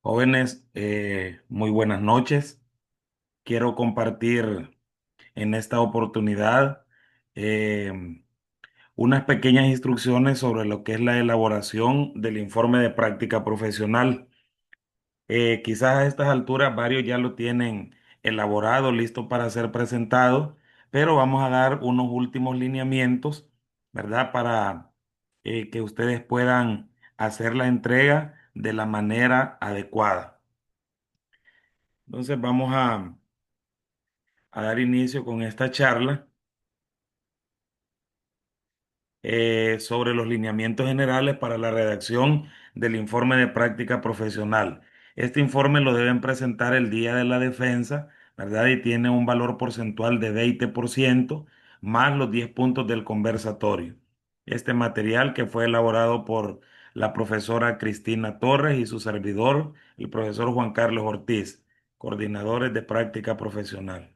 Jóvenes, muy buenas noches. Quiero compartir en esta oportunidad eh, unas pequeñas instrucciones sobre lo que es la elaboración del informe de práctica profesional. Quizás a estas alturas varios ya lo tienen elaborado, listo para ser presentado, pero vamos a dar unos últimos lineamientos, ¿verdad? Para que ustedes puedan hacer la entrega de la manera adecuada. Entonces vamos a dar inicio con esta charla sobre los lineamientos generales para la redacción del informe de práctica profesional. Este informe lo deben presentar el día de la defensa, ¿verdad? Y tiene un valor porcentual de 20% más los 10 puntos del conversatorio. Este material que fue elaborado por la profesora Cristina Torres y su servidor, el profesor Juan Carlos Ortiz, coordinadores de práctica profesional.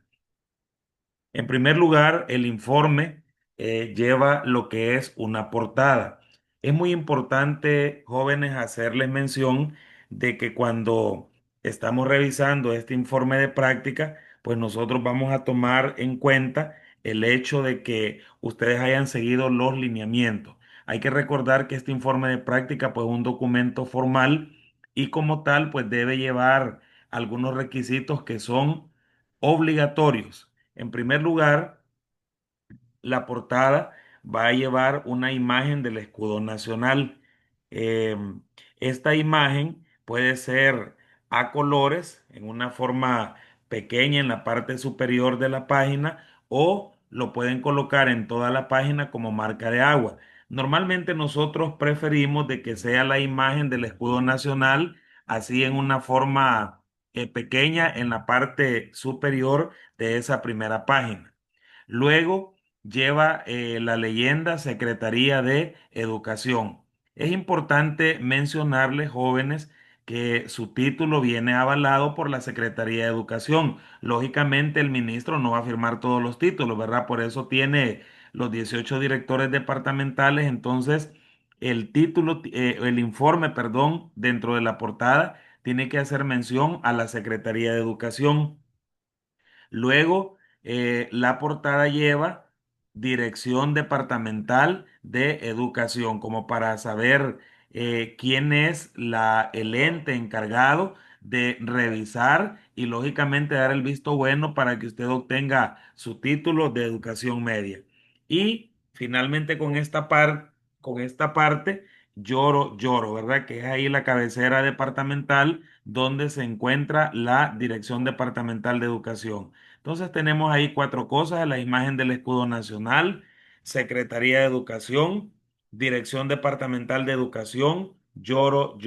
En primer lugar, el informe lleva lo que es una portada. Es muy importante, jóvenes, hacerles mención de que cuando estamos revisando este informe de práctica, pues nosotros vamos a tomar en cuenta el hecho de que ustedes hayan seguido los lineamientos. Hay que recordar que este informe de práctica, pues, es un documento formal y como tal, pues debe llevar algunos requisitos que son obligatorios. En primer lugar, la portada va a llevar una imagen del escudo nacional. Eh, Esta imagen puede ser a colores en una forma pequeña en la parte superior de la página o lo pueden colocar en toda la página como marca de agua. Normalmente nosotros preferimos de que sea la imagen del escudo nacional así en una forma pequeña en la parte superior de esa primera página. Luego lleva la leyenda Secretaría de Educación. Es importante mencionarles, jóvenes, que su título viene avalado por la Secretaría de Educación. Lógicamente, el ministro no va a firmar todos los títulos, ¿verdad? Por eso tiene los 18 directores departamentales. Entonces, el informe, perdón, dentro de la portada tiene que hacer mención a la Secretaría de Educación. Luego, la portada lleva Dirección Departamental de Educación, como para saber quién es el ente encargado de revisar y lógicamente dar el visto bueno para que usted obtenga su título de educación media. Y finalmente con esta parte, lloro, ¿verdad? Que es ahí la cabecera departamental donde se encuentra la Dirección Departamental de Educación. Entonces tenemos ahí cuatro cosas: la imagen del escudo nacional, Secretaría de Educación, Dirección Departamental de Educación, lloro.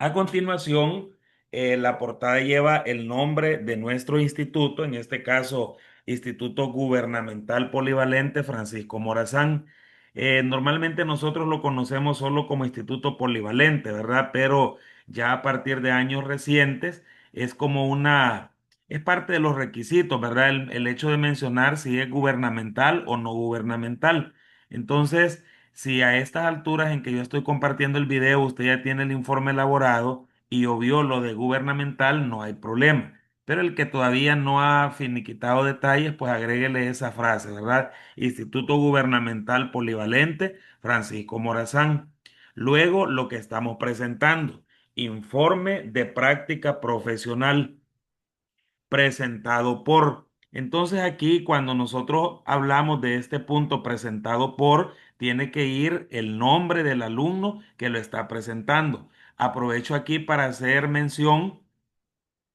A continuación, la portada lleva el nombre de nuestro instituto, en este caso, Instituto Gubernamental Polivalente Francisco Morazán. Normalmente nosotros lo conocemos solo como Instituto Polivalente, ¿verdad? Pero ya a partir de años recientes es como es parte de los requisitos, ¿verdad? El hecho de mencionar si es gubernamental o no gubernamental. Entonces, si a estas alturas en que yo estoy compartiendo el video, usted ya tiene el informe elaborado y obvió lo de gubernamental, no hay problema. Pero el que todavía no ha finiquitado detalles, pues agréguele esa frase, ¿verdad? Instituto Gubernamental Polivalente, Francisco Morazán. Luego, lo que estamos presentando, informe de práctica profesional presentado por. Entonces aquí cuando nosotros hablamos de este punto presentado por, tiene que ir el nombre del alumno que lo está presentando. Aprovecho aquí para hacer mención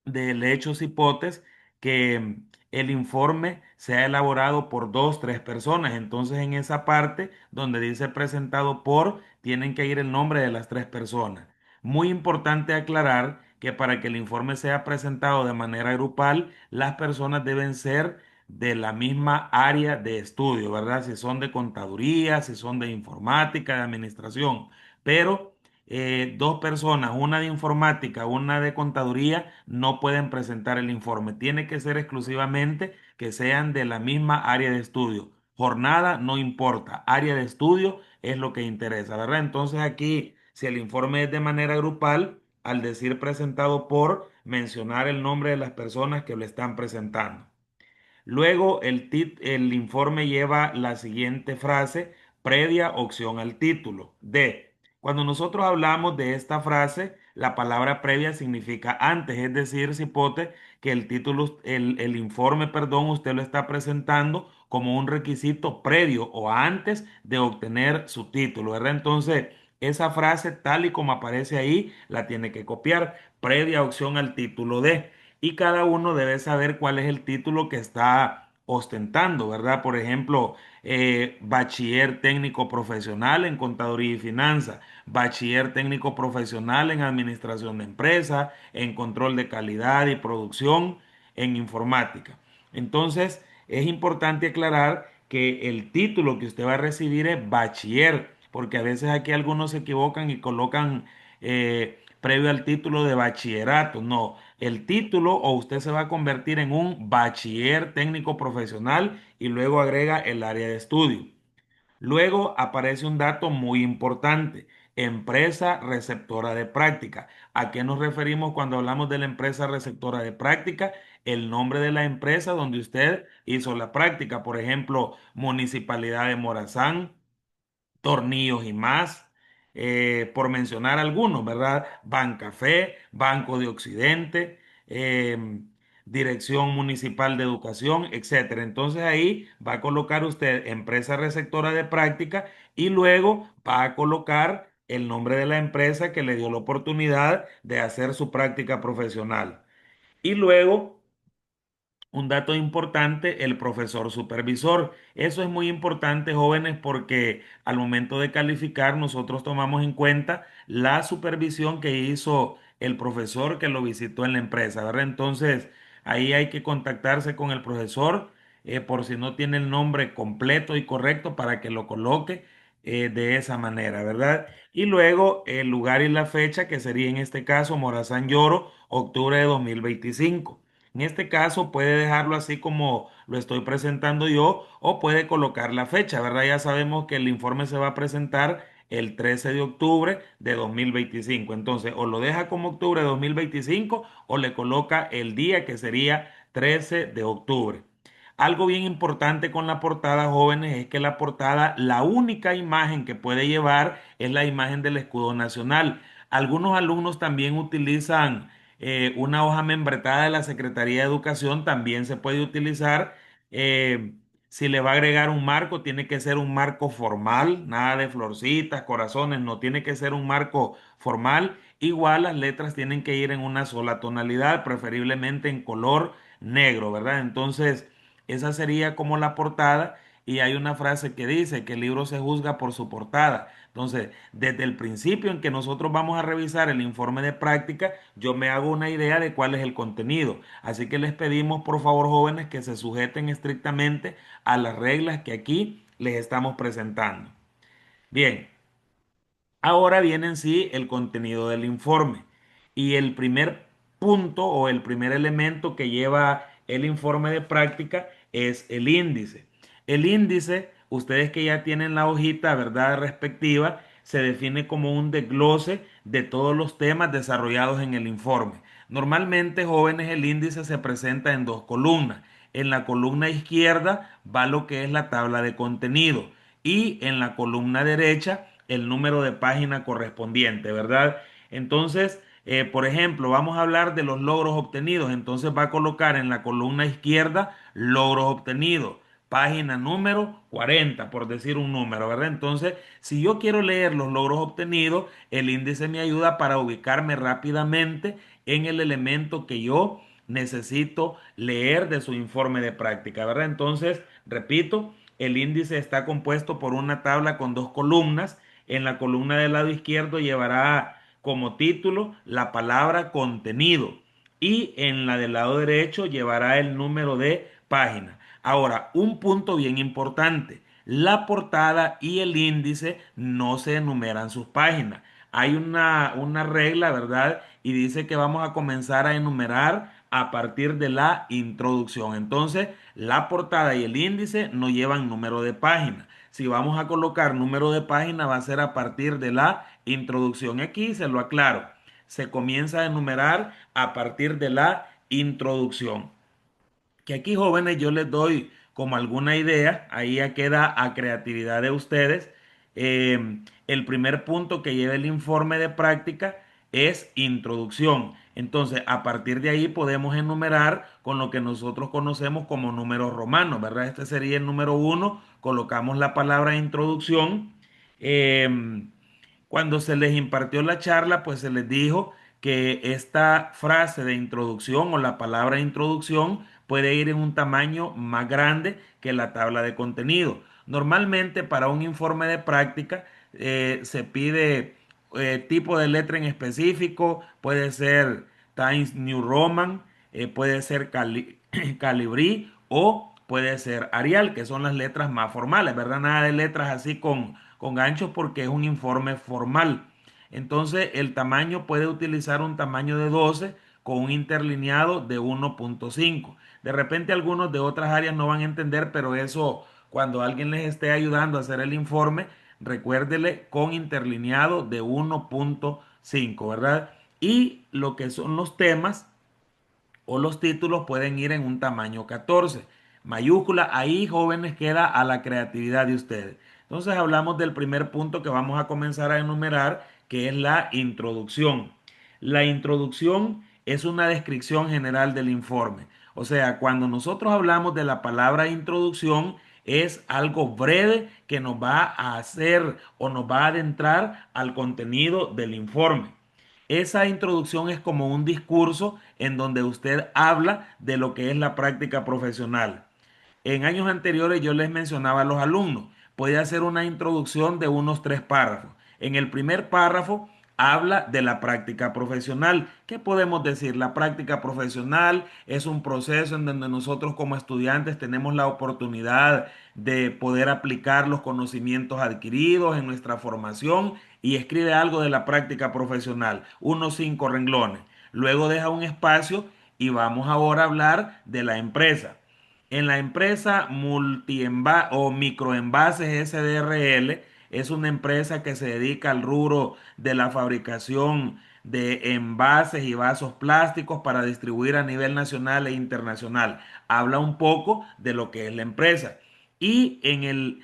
del hechos hipótesis que el informe sea elaborado por dos, tres personas. Entonces, en esa parte donde dice presentado por, tienen que ir el nombre de las tres personas. Muy importante aclarar que para que el informe sea presentado de manera grupal, las personas deben ser de la misma área de estudio, ¿verdad? Si son de contaduría, si son de informática, de administración. Pero dos personas, una de informática, una de contaduría, no pueden presentar el informe. Tiene que ser exclusivamente que sean de la misma área de estudio. Jornada no importa, área de estudio es lo que interesa, ¿verdad? Entonces aquí, si el informe es de manera grupal, al decir presentado por, mencionar el nombre de las personas que lo están presentando. Luego el informe lleva la siguiente frase, previa opción al título. D. Cuando nosotros hablamos de esta frase, la palabra previa significa antes, es decir, cipote, que el título, el informe, perdón, usted lo está presentando como un requisito previo o antes de obtener su título, ¿verdad? Entonces, esa frase, tal y como aparece ahí, la tiene que copiar, previa opción al título D, y cada uno debe saber cuál es el título que está ostentando, ¿verdad? Por ejemplo, bachiller técnico profesional en contaduría y finanzas, bachiller técnico profesional en administración de empresas, en control de calidad y producción, en informática. Entonces, es importante aclarar que el título que usted va a recibir es bachiller, porque a veces aquí algunos se equivocan y colocan previo al título de bachillerato. No, el título o usted se va a convertir en un bachiller técnico profesional y luego agrega el área de estudio. Luego aparece un dato muy importante, empresa receptora de práctica. ¿A qué nos referimos cuando hablamos de la empresa receptora de práctica? El nombre de la empresa donde usted hizo la práctica, por ejemplo, Municipalidad de Morazán, Tornillos y más, por mencionar algunos, ¿verdad? Bancafé, Banco de Occidente, Dirección Municipal de Educación, etcétera. Entonces ahí va a colocar usted empresa receptora de práctica y luego va a colocar el nombre de la empresa que le dio la oportunidad de hacer su práctica profesional. Y luego un dato importante, el profesor supervisor. Eso es muy importante, jóvenes, porque al momento de calificar nosotros tomamos en cuenta la supervisión que hizo el profesor que lo visitó en la empresa, ¿verdad? Entonces, ahí hay que contactarse con el profesor por si no tiene el nombre completo y correcto para que lo coloque de esa manera, ¿verdad? Y luego el lugar y la fecha, que sería en este caso Morazán Lloro, octubre de 2025. En este caso puede dejarlo así como lo estoy presentando yo o puede colocar la fecha, ¿verdad? Ya sabemos que el informe se va a presentar el 13 de octubre de 2025. Entonces, o lo deja como octubre de 2025 o le coloca el día que sería 13 de octubre. Algo bien importante con la portada, jóvenes, es que la portada, la única imagen que puede llevar es la imagen del escudo nacional. Algunos alumnos también utilizan una hoja membretada de la Secretaría de Educación, también se puede utilizar. Eh, si le va a agregar un marco, tiene que ser un marco formal, nada de florcitas, corazones, no tiene que ser un marco formal. Igual las letras tienen que ir en una sola tonalidad, preferiblemente en color negro, ¿verdad? Entonces, esa sería como la portada y hay una frase que dice que el libro se juzga por su portada. Entonces, desde el principio en que nosotros vamos a revisar el informe de práctica, yo me hago una idea de cuál es el contenido. Así que les pedimos, por favor, jóvenes, que se sujeten estrictamente a las reglas que aquí les estamos presentando. Bien, ahora viene en sí el contenido del informe. Y el primer punto o el primer elemento que lleva el informe de práctica es el índice. El índice, ustedes que ya tienen la hojita, ¿verdad? Respectiva, se define como un desglose de todos los temas desarrollados en el informe. Normalmente, jóvenes, el índice se presenta en dos columnas. En la columna izquierda va lo que es la tabla de contenido y en la columna derecha el número de página correspondiente, ¿verdad? Entonces, por ejemplo, vamos a hablar de los logros obtenidos. Entonces va a colocar en la columna izquierda logros obtenidos, página número 40, por decir un número, ¿verdad? Entonces, si yo quiero leer los logros obtenidos, el índice me ayuda para ubicarme rápidamente en el elemento que yo necesito leer de su informe de práctica, ¿verdad? Entonces, repito, el índice está compuesto por una tabla con dos columnas. En la columna del lado izquierdo llevará como título la palabra contenido y en la del lado derecho llevará el número de página. Ahora, un punto bien importante. La portada y el índice no se enumeran sus páginas. hay una regla, ¿verdad? Y dice que vamos a comenzar a enumerar a partir de la introducción. Entonces, la portada y el índice no llevan número de página. Si vamos a colocar número de página, va a ser a partir de la introducción. Aquí se lo aclaro. Se comienza a enumerar a partir de la introducción. Que aquí, jóvenes, yo les doy como alguna idea, ahí ya queda a creatividad de ustedes. El primer punto que lleva el informe de práctica es introducción. Entonces, a partir de ahí podemos enumerar con lo que nosotros conocemos como números romanos, ¿verdad? Este sería el número uno. Colocamos la palabra introducción. Eh, Cuando se les impartió la charla, pues se les dijo que esta frase de introducción o la palabra introducción puede ir en un tamaño más grande que la tabla de contenido. Normalmente para un informe de práctica se pide tipo de letra en específico, puede ser Times New Roman, puede ser Calibri o puede ser Arial, que son las letras más formales, ¿verdad? Nada de letras así con ganchos porque es un informe formal. Entonces, el tamaño puede utilizar un tamaño de 12 con un interlineado de 1.5. De repente algunos de otras áreas no van a entender, pero eso cuando alguien les esté ayudando a hacer el informe, recuérdele con interlineado de 1.5, ¿verdad? Y lo que son los temas o los títulos pueden ir en un tamaño 14. Mayúscula, ahí jóvenes queda a la creatividad de ustedes. Entonces hablamos del primer punto que vamos a comenzar a enumerar, que es la introducción. La introducción es una descripción general del informe. O sea, cuando nosotros hablamos de la palabra introducción, es algo breve que nos va a hacer o nos va a adentrar al contenido del informe. Esa introducción es como un discurso en donde usted habla de lo que es la práctica profesional. En años anteriores yo les mencionaba a los alumnos, puede hacer una introducción de unos 3 párrafos. En el primer párrafo habla de la práctica profesional. ¿Qué podemos decir? La práctica profesional es un proceso en donde nosotros como estudiantes tenemos la oportunidad de poder aplicar los conocimientos adquiridos en nuestra formación y escribe algo de la práctica profesional, unos 5 renglones. Luego deja un espacio y vamos ahora a hablar de la empresa. En la empresa o microenvases SDRL es una empresa que se dedica al rubro de la fabricación de envases y vasos plásticos para distribuir a nivel nacional e internacional. Habla un poco de lo que es la empresa. Y en el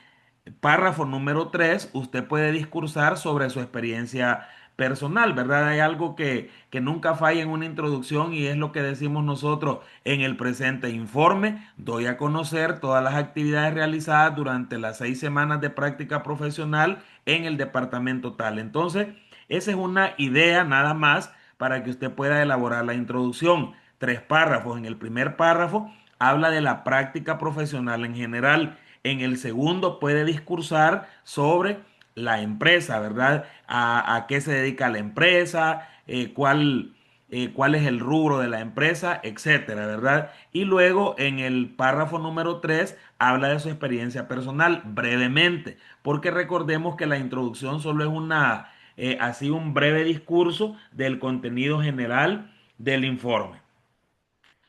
párrafo número 3 usted puede discursar sobre su experiencia personal, ¿verdad? Hay algo que nunca falla en una introducción y es lo que decimos nosotros en el presente informe. Doy a conocer todas las actividades realizadas durante las 6 semanas de práctica profesional en el departamento tal. Entonces, esa es una idea nada más para que usted pueda elaborar la introducción. 3 párrafos. En el primer párrafo habla de la práctica profesional en general. En el segundo puede discursar sobre la empresa, ¿verdad? A qué se dedica la empresa, cuál es el rubro de la empresa, etcétera, ¿verdad? Y luego en el párrafo número 3 habla de su experiencia personal brevemente, porque recordemos que la introducción solo es así un breve discurso del contenido general del informe.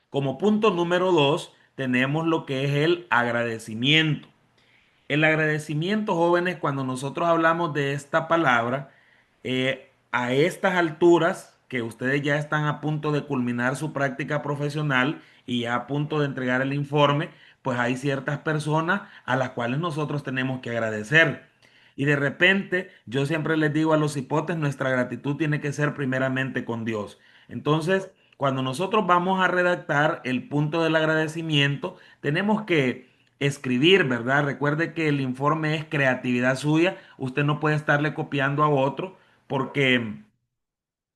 Como punto número 2 tenemos lo que es el agradecimiento. El agradecimiento, jóvenes, cuando nosotros hablamos de esta palabra, a estas alturas, que ustedes ya están a punto de culminar su práctica profesional y ya a punto de entregar el informe, pues hay ciertas personas a las cuales nosotros tenemos que agradecer. Y de repente, yo siempre les digo a los hipotes, nuestra gratitud tiene que ser primeramente con Dios. Entonces, cuando nosotros vamos a redactar el punto del agradecimiento, tenemos que escribir, ¿verdad? Recuerde que el informe es creatividad suya. Usted no puede estarle copiando a otro porque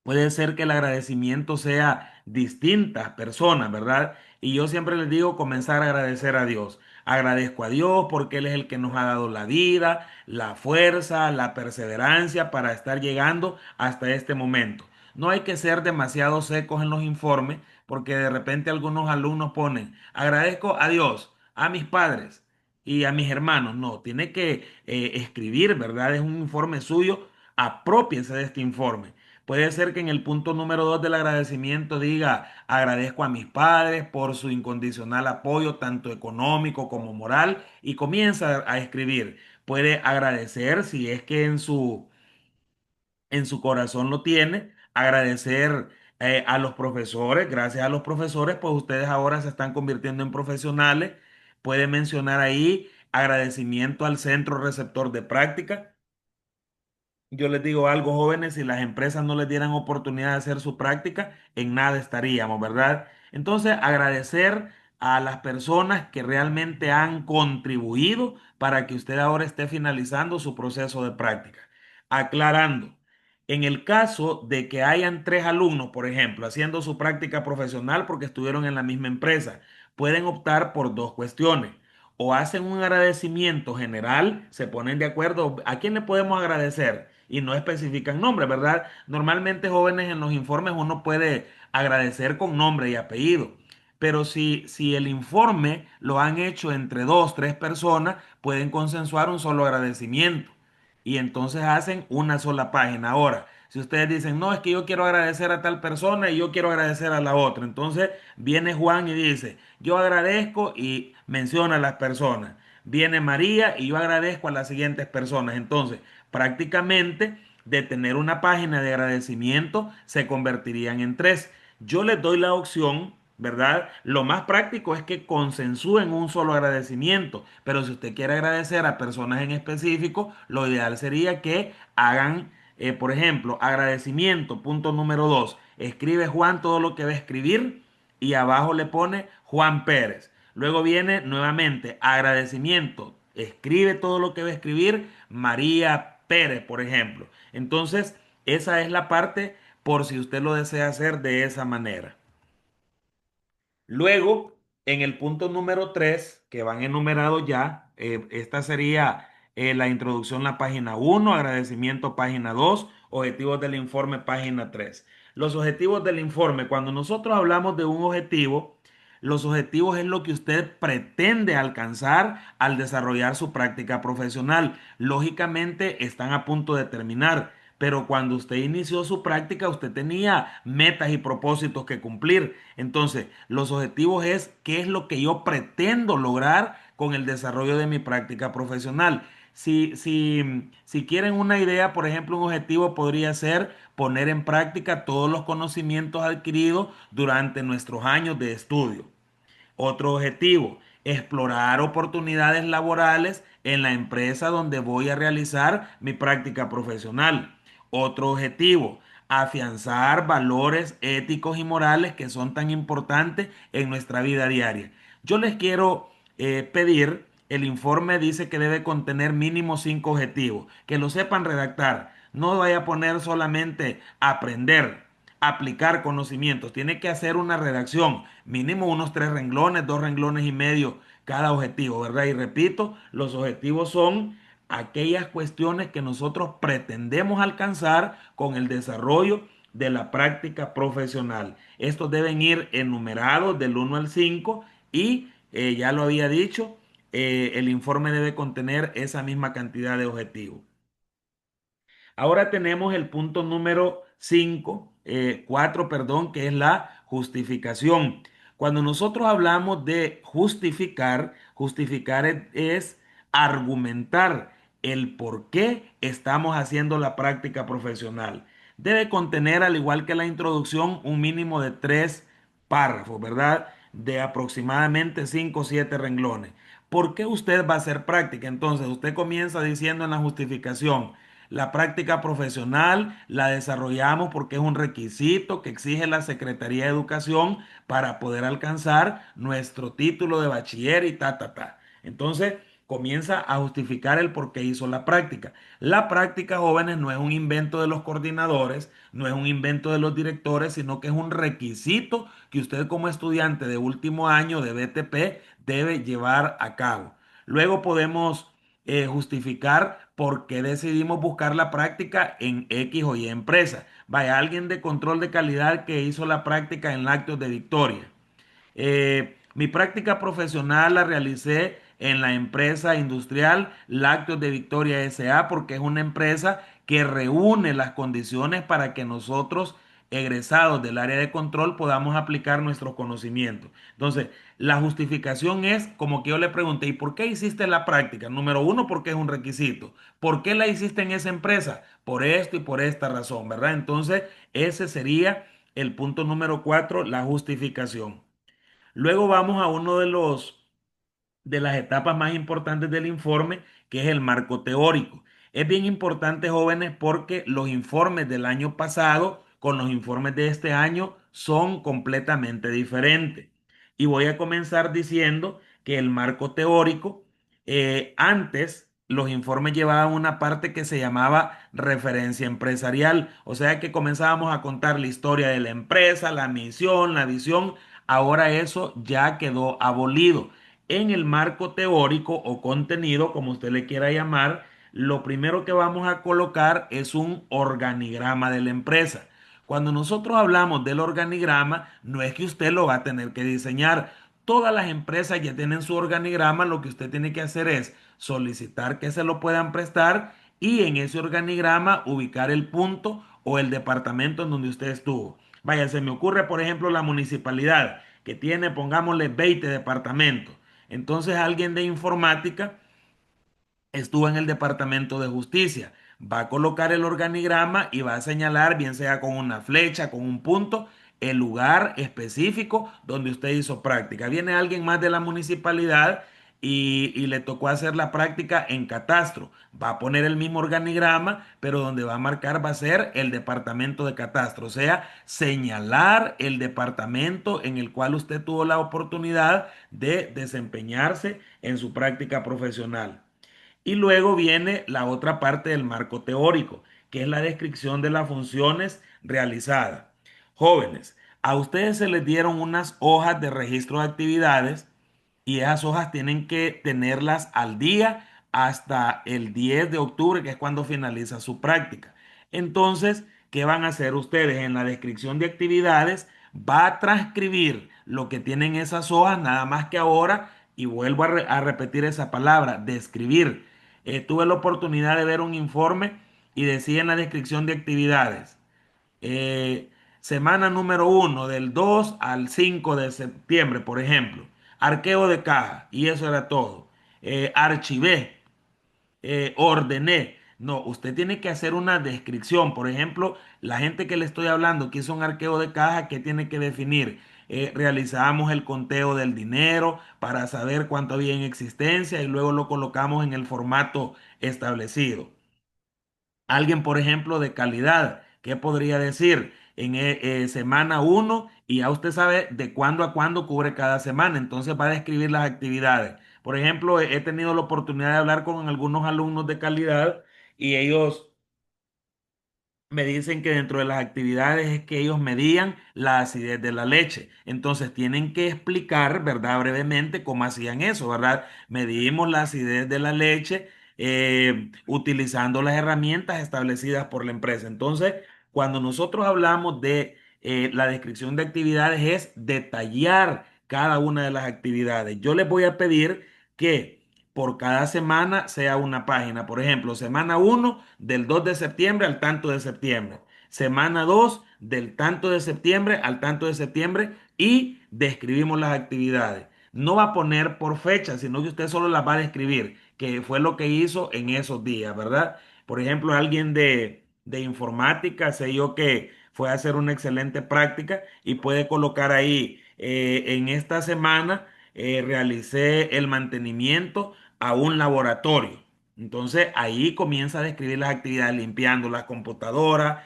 puede ser que el agradecimiento sea distintas personas, ¿verdad? Y yo siempre les digo comenzar a agradecer a Dios. Agradezco a Dios porque Él es el que nos ha dado la vida, la fuerza, la perseverancia para estar llegando hasta este momento. No hay que ser demasiado secos en los informes porque de repente algunos alumnos ponen, agradezco a Dios, a mis padres y a mis hermanos. No, tiene que escribir, ¿verdad? Es un informe suyo Aprópiese de este informe. Puede ser que en el punto número 2 del agradecimiento diga: agradezco a mis padres por su incondicional apoyo, tanto económico como moral, y comienza a escribir. Puede agradecer, si es que en su corazón lo tiene, agradecer a los profesores. Gracias a los profesores, pues ustedes ahora se están convirtiendo en profesionales. Puede mencionar ahí agradecimiento al centro receptor de práctica. Yo les digo algo, jóvenes: si las empresas no les dieran oportunidad de hacer su práctica, en nada estaríamos, ¿verdad? Entonces, agradecer a las personas que realmente han contribuido para que usted ahora esté finalizando su proceso de práctica. Aclarando, en el caso de que hayan tres alumnos, por ejemplo, haciendo su práctica profesional porque estuvieron en la misma empresa, pueden optar por dos cuestiones: o hacen un agradecimiento general, se ponen de acuerdo a quién le podemos agradecer y no especifican nombre, ¿verdad? Normalmente, jóvenes, en los informes uno puede agradecer con nombre y apellido, pero si el informe lo han hecho entre dos, tres personas, pueden consensuar un solo agradecimiento y entonces hacen una sola página. Ahora, si ustedes dicen: no, es que yo quiero agradecer a tal persona y yo quiero agradecer a la otra, entonces viene Juan y dice: yo agradezco, y menciona a las personas. Viene María y yo agradezco a las siguientes personas. Entonces, prácticamente, de tener una página de agradecimiento, se convertirían en tres. Yo les doy la opción, ¿verdad? Lo más práctico es que consensúen un solo agradecimiento, pero si usted quiere agradecer a personas en específico, lo ideal sería que hagan, por ejemplo, agradecimiento, punto número 2. Escribe Juan todo lo que va a escribir y abajo le pone Juan Pérez. Luego viene nuevamente agradecimiento. Escribe todo lo que va a escribir María Pérez, por ejemplo. Entonces, esa es la parte, por si usted lo desea hacer de esa manera. Luego, en el punto número 3 que van enumerados ya, esta sería la introducción, la página uno: agradecimiento, página 2: objetivos del informe, página 3. Los objetivos del informe: cuando nosotros hablamos de un objetivo, los objetivos es lo que usted pretende alcanzar al desarrollar su práctica profesional. Lógicamente, están a punto de terminar, pero cuando usted inició su práctica, usted tenía metas y propósitos que cumplir. Entonces, los objetivos es qué es lo que yo pretendo lograr con el desarrollo de mi práctica profesional. Si quieren una idea, por ejemplo, un objetivo podría ser poner en práctica todos los conocimientos adquiridos durante nuestros años de estudio. Otro objetivo: explorar oportunidades laborales en la empresa donde voy a realizar mi práctica profesional. Otro objetivo: afianzar valores éticos y morales que son tan importantes en nuestra vida diaria. Yo les quiero pedir: el informe dice que debe contener mínimo 5 objetivos, que lo sepan redactar. No vaya a poner solamente aprender, aplicar conocimientos. Tiene que hacer una redacción, mínimo unos 3 renglones, 2 renglones y medio cada objetivo, ¿verdad? Y repito, los objetivos son aquellas cuestiones que nosotros pretendemos alcanzar con el desarrollo de la práctica profesional. Estos deben ir enumerados del 1 al 5, y ya lo había dicho, el informe debe contener esa misma cantidad de objetivos. Ahora tenemos el punto número 5, 4, perdón, que es la justificación. Cuando nosotros hablamos de justificar, justificar es argumentar el por qué estamos haciendo la práctica profesional. Debe contener, al igual que la introducción, un mínimo de 3 párrafos, ¿verdad? De aproximadamente 5 o 7 renglones. ¿Por qué usted va a hacer práctica? Entonces, usted comienza diciendo en la justificación: la práctica profesional la desarrollamos porque es un requisito que exige la Secretaría de Educación para poder alcanzar nuestro título de bachiller y ta, ta, ta. Entonces, comienza a justificar el por qué hizo la práctica. La práctica, jóvenes, no es un invento de los coordinadores, no es un invento de los directores, sino que es un requisito que usted, como estudiante de último año de BTP, debe llevar a cabo. Luego podemos justificar por qué decidimos buscar la práctica en X o Y empresa. Vaya, alguien de control de calidad que hizo la práctica en Lácteos de Victoria. Mi práctica profesional la realicé en la empresa industrial Lácteos de Victoria S.A. porque es una empresa que reúne las condiciones para que nosotros, egresados del área de control, podamos aplicar nuestros conocimientos. Entonces, la justificación es como que yo le pregunté, ¿y por qué hiciste la práctica? Número uno, porque es un requisito. ¿Por qué la hiciste en esa empresa? Por esto y por esta razón, ¿verdad? Entonces, ese sería el punto número cuatro, la justificación. Luego vamos a uno de las etapas más importantes del informe, que es el marco teórico. Es bien importante, jóvenes, porque los informes del año pasado con los informes de este año son completamente diferentes. Y voy a comenzar diciendo que el marco teórico, antes los informes llevaban una parte que se llamaba referencia empresarial, o sea que comenzábamos a contar la historia de la empresa, la misión, la visión. Ahora eso ya quedó abolido. En el marco teórico o contenido, como usted le quiera llamar, lo primero que vamos a colocar es un organigrama de la empresa. Cuando nosotros hablamos del organigrama, no es que usted lo va a tener que diseñar. Todas las empresas ya tienen su organigrama, lo que usted tiene que hacer es solicitar que se lo puedan prestar y en ese organigrama ubicar el punto o el departamento en donde usted estuvo. Vaya, se me ocurre, por ejemplo, la municipalidad que tiene, pongámosle, 20 departamentos. Entonces alguien de informática estuvo en el Departamento de Justicia. Va a colocar el organigrama y va a señalar, bien sea con una flecha, con un punto, el lugar específico donde usted hizo práctica. Viene alguien más de la municipalidad y le tocó hacer la práctica en catastro. Va a poner el mismo organigrama, pero donde va a marcar va a ser el departamento de catastro. O sea, señalar el departamento en el cual usted tuvo la oportunidad de desempeñarse en su práctica profesional. Y luego viene la otra parte del marco teórico, que es la descripción de las funciones realizadas. Jóvenes, a ustedes se les dieron unas hojas de registro de actividades y esas hojas tienen que tenerlas al día hasta el 10 de octubre, que es cuando finaliza su práctica. Entonces, ¿qué van a hacer ustedes? En la descripción de actividades va a transcribir lo que tienen esas hojas, nada más que ahora, y vuelvo a repetir esa palabra, describir. Tuve la oportunidad de ver un informe y decía en la descripción de actividades, eh, semana número uno, del 2 al 5 de septiembre, por ejemplo, arqueo de caja, y eso era todo. Archivé, ordené. No, usted tiene que hacer una descripción. Por ejemplo, la gente que le estoy hablando que hizo un arqueo de caja, ¿qué tiene que definir? Realizamos el conteo del dinero para saber cuánto había en existencia y luego lo colocamos en el formato establecido. Alguien, por ejemplo, de calidad, ¿qué podría decir? En semana uno y ya usted sabe de cuándo a cuándo cubre cada semana, entonces va a describir las actividades. Por ejemplo, he tenido la oportunidad de hablar con algunos alumnos de calidad y ellos me dicen que dentro de las actividades es que ellos medían la acidez de la leche. Entonces tienen que explicar, ¿verdad? Brevemente cómo hacían eso, ¿verdad? Medimos la acidez de la leche utilizando las herramientas establecidas por la empresa. Entonces, cuando nosotros hablamos de la descripción de actividades es detallar cada una de las actividades. Yo les voy a pedir que por cada semana sea una página. Por ejemplo, semana uno del 2 de septiembre al tanto de septiembre. Semana 2 del tanto de septiembre al tanto de septiembre y describimos las actividades. No va a poner por fecha, sino que usted solo las va a describir, que fue lo que hizo en esos días, ¿verdad? Por ejemplo, alguien de informática, sé yo que fue a hacer una excelente práctica y puede colocar ahí, en esta semana realicé el mantenimiento a un laboratorio. Entonces ahí comienza a describir las actividades, limpiando las computadoras,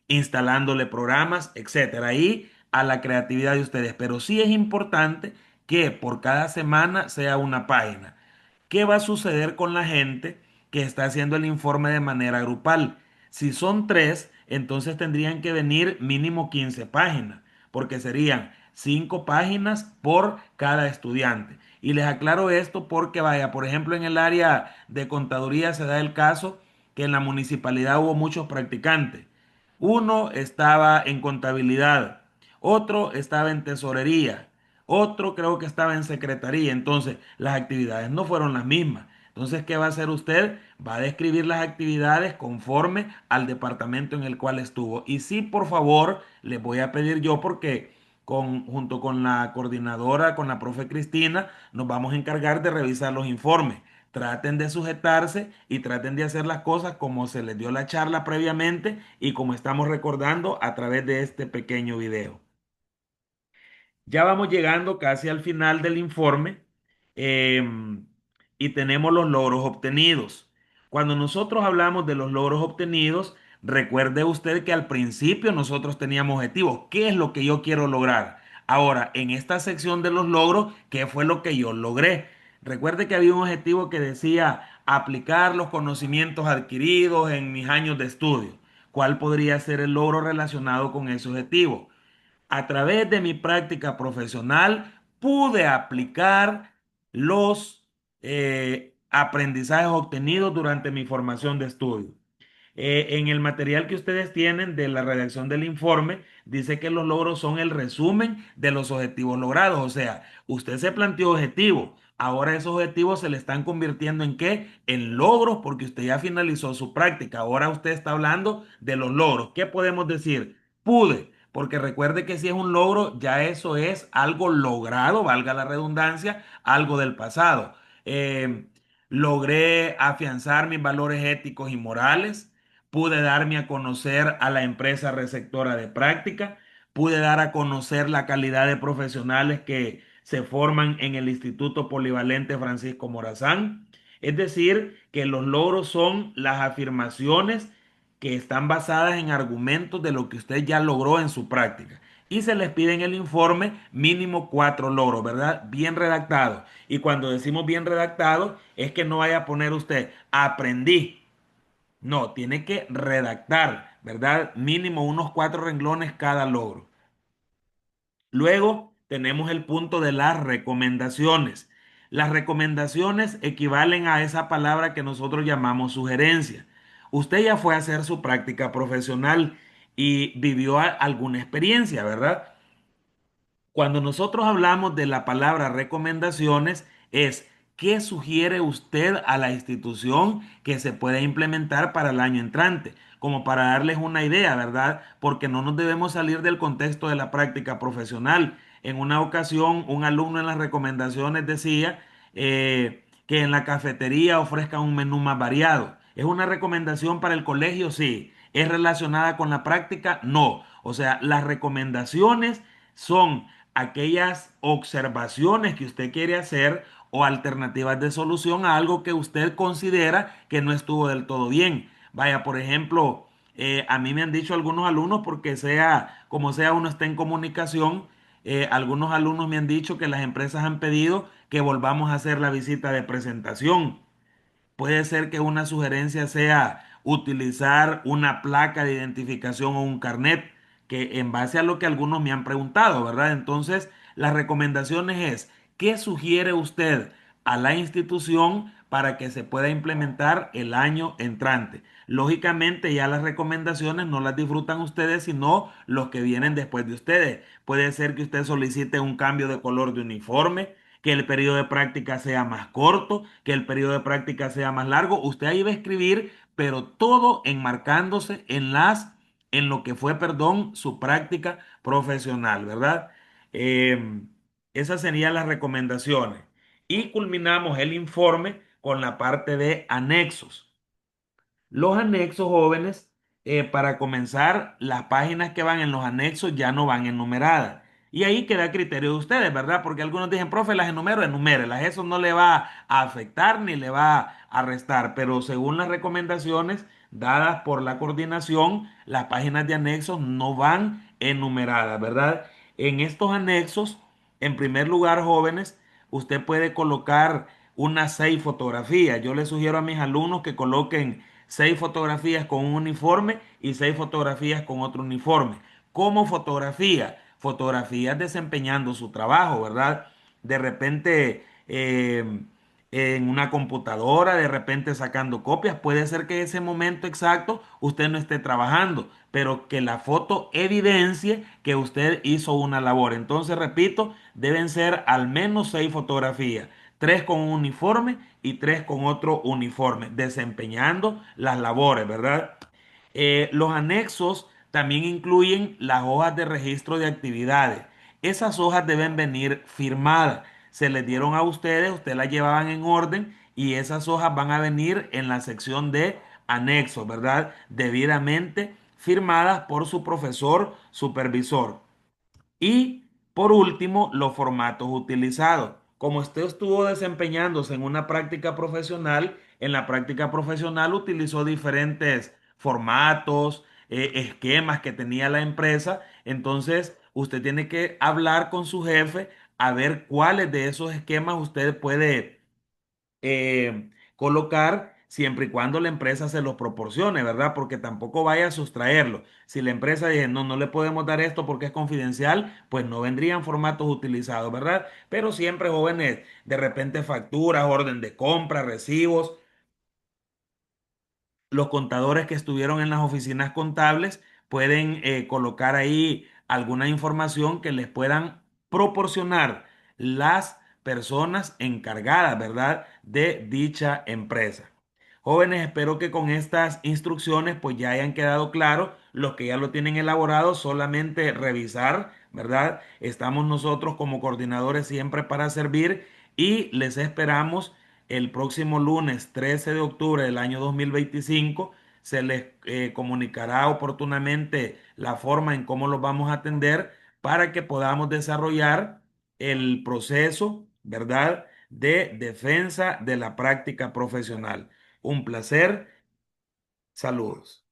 instalándole programas, etcétera. Ahí a la creatividad de ustedes. Pero sí es importante que por cada semana sea una página. ¿Qué va a suceder con la gente que está haciendo el informe de manera grupal? Si son tres, entonces tendrían que venir mínimo 15 páginas, porque serían 5 páginas por cada estudiante. Y les aclaro esto porque, vaya, por ejemplo, en el área de contaduría se da el caso que en la municipalidad hubo muchos practicantes. Uno estaba en contabilidad, otro estaba en tesorería, otro creo que estaba en secretaría. Entonces, las actividades no fueron las mismas. Entonces, ¿qué va a hacer usted? Va a describir las actividades conforme al departamento en el cual estuvo. Y sí, por favor, les voy a pedir yo porque junto con la coordinadora, con la profe Cristina, nos vamos a encargar de revisar los informes. Traten de sujetarse y traten de hacer las cosas como se les dio la charla previamente y como estamos recordando a través de este pequeño video. Ya vamos llegando casi al final del informe y tenemos los logros obtenidos. Cuando nosotros hablamos de los logros obtenidos, recuerde usted que al principio nosotros teníamos objetivos. ¿Qué es lo que yo quiero lograr? Ahora, en esta sección de los logros, ¿qué fue lo que yo logré? Recuerde que había un objetivo que decía aplicar los conocimientos adquiridos en mis años de estudio. ¿Cuál podría ser el logro relacionado con ese objetivo? A través de mi práctica profesional pude aplicar los aprendizajes obtenidos durante mi formación de estudio. En el material que ustedes tienen de la redacción del informe, dice que los logros son el resumen de los objetivos logrados. O sea, usted se planteó objetivos. Ahora esos objetivos se le están convirtiendo en qué? En logros porque usted ya finalizó su práctica. Ahora usted está hablando de los logros. ¿Qué podemos decir? Pude. Porque recuerde que si es un logro, ya eso es algo logrado, valga la redundancia, algo del pasado. Eh, Logré afianzar mis valores éticos y morales. Pude darme a conocer a la empresa receptora de práctica, pude dar a conocer la calidad de profesionales que se forman en el Instituto Polivalente Francisco Morazán. Es decir, que los logros son las afirmaciones que están basadas en argumentos de lo que usted ya logró en su práctica. Y se les pide en el informe mínimo 4 logros, ¿verdad? Bien redactado. Y cuando decimos bien redactado, es que no vaya a poner usted aprendí. No, tiene que redactar, ¿verdad? Mínimo unos 4 renglones cada logro. Luego tenemos el punto de las recomendaciones. Las recomendaciones equivalen a esa palabra que nosotros llamamos sugerencia. Usted ya fue a hacer su práctica profesional y vivió alguna experiencia, ¿verdad? Cuando nosotros hablamos de la palabra recomendaciones, es qué sugiere usted a la institución que se pueda implementar para el año entrante, como para darles una idea, ¿verdad? Porque no nos debemos salir del contexto de la práctica profesional. En una ocasión, un alumno en las recomendaciones decía que en la cafetería ofrezcan un menú más variado. ¿Es una recomendación para el colegio? Sí. ¿Es relacionada con la práctica? No. O sea, las recomendaciones son aquellas observaciones que usted quiere hacer o alternativas de solución a algo que usted considera que no estuvo del todo bien. Vaya, por ejemplo, a mí me han dicho algunos alumnos, porque sea como sea, uno está en comunicación, algunos alumnos me han dicho que las empresas han pedido que volvamos a hacer la visita de presentación. Puede ser que una sugerencia sea utilizar una placa de identificación o un carnet, que en base a lo que algunos me han preguntado, ¿verdad? Entonces, las recomendaciones es, ¿qué sugiere usted a la institución para que se pueda implementar el año entrante? Lógicamente, ya las recomendaciones no las disfrutan ustedes, sino los que vienen después de ustedes. Puede ser que usted solicite un cambio de color de uniforme, que el periodo de práctica sea más corto, que el periodo de práctica sea más largo. Usted ahí va a escribir, pero todo enmarcándose en lo que fue, perdón, su práctica profesional, ¿verdad? Eh, Esas serían las recomendaciones. Y culminamos el informe con la parte de anexos. Los anexos, jóvenes, para comenzar, las páginas que van en los anexos ya no van enumeradas. Y ahí queda a criterio de ustedes, ¿verdad? Porque algunos dicen, profe, las enumero, enumérelas. Eso no le va a afectar ni le va a restar. Pero según las recomendaciones dadas por la coordinación, las páginas de anexos no van enumeradas, ¿verdad? En estos anexos, en primer lugar, jóvenes, usted puede colocar unas 6 fotografías. Yo le sugiero a mis alumnos que coloquen 6 fotografías con un uniforme y 6 fotografías con otro uniforme. Como fotografía, fotografías desempeñando su trabajo, ¿verdad? De repente en una computadora, de repente sacando copias. Puede ser que en ese momento exacto usted no esté trabajando, pero que la foto evidencie que usted hizo una labor. Entonces, repito, deben ser al menos 6 fotografías. tres con un uniforme y tres con otro uniforme, desempeñando las labores, ¿verdad? Los anexos también incluyen las hojas de registro de actividades. Esas hojas deben venir firmadas. Se les dieron a ustedes, ustedes las llevaban en orden y esas hojas van a venir en la sección de anexos, ¿verdad? Debidamente firmadas por su profesor supervisor. Y por último, los formatos utilizados. Como usted estuvo desempeñándose en una práctica profesional, en la práctica profesional utilizó diferentes formatos, esquemas que tenía la empresa. Entonces, usted tiene que hablar con su jefe a ver cuáles de esos esquemas usted puede colocar siempre y cuando la empresa se los proporcione, ¿verdad? Porque tampoco vaya a sustraerlo. Si la empresa dice, no, no le podemos dar esto porque es confidencial, pues no vendrían formatos utilizados, ¿verdad? Pero siempre, jóvenes, de repente facturas, orden de compra, recibos, los contadores que estuvieron en las oficinas contables pueden colocar ahí alguna información que les puedan proporcionar las personas encargadas, ¿verdad?, de dicha empresa. Jóvenes, espero que con estas instrucciones pues ya hayan quedado claros. Los que ya lo tienen elaborado, solamente revisar, ¿verdad? Estamos nosotros como coordinadores siempre para servir y les esperamos el próximo lunes 13 de octubre del año 2025. Se les comunicará oportunamente la forma en cómo los vamos a atender para que podamos desarrollar el proceso, ¿verdad?, de defensa de la práctica profesional. Un placer. Saludos.